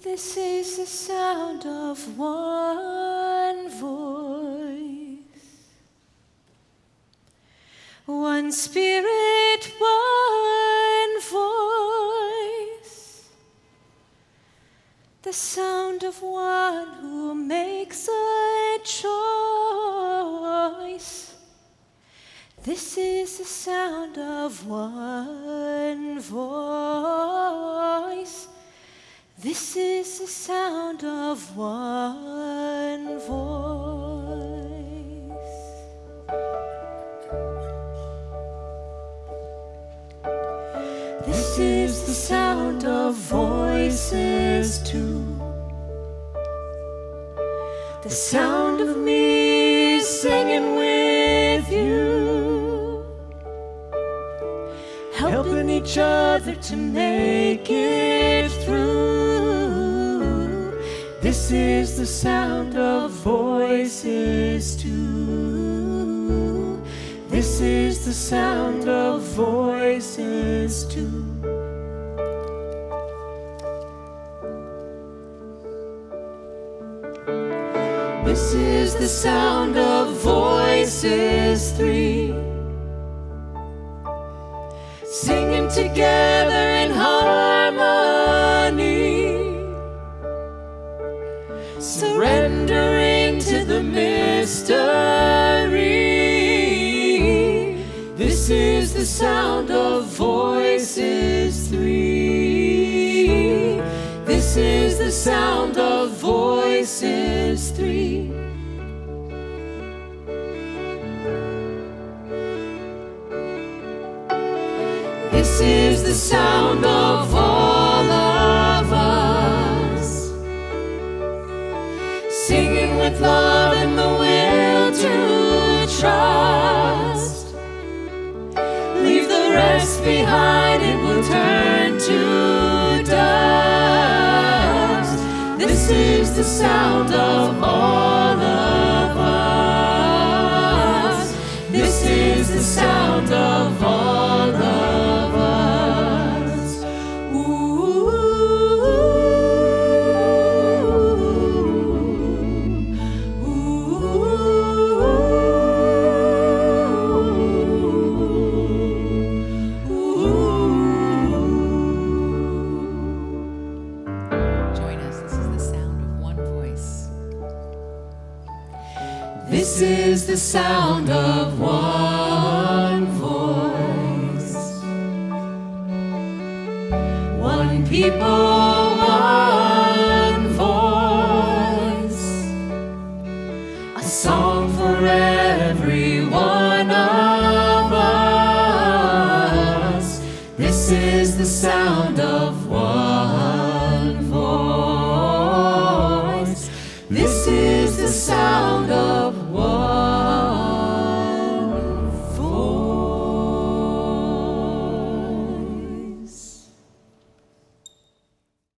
This is the sound of one voice, one spirit, one voice, the sound of one who makes a choice. This is the sound of one voice. This is the sound of one voice. This is the sound of voices too. The sound of me singing with you, helping each other to make it through. This is the sound of voices too. This is the sound of voices too. This is the sound of voices three, singing together in harmony, surrendering to the mystery. This is the sound of voices three. This is the sound of voices three. This is the sound of all of us, singing with love and the will to trust. Leave the rest behind, it will turn to dust. This is the sound of all of us. This is the sound of all of us. This is the sound of one voice, one people, one voice, a song for every one of us. This is the sound of one voice.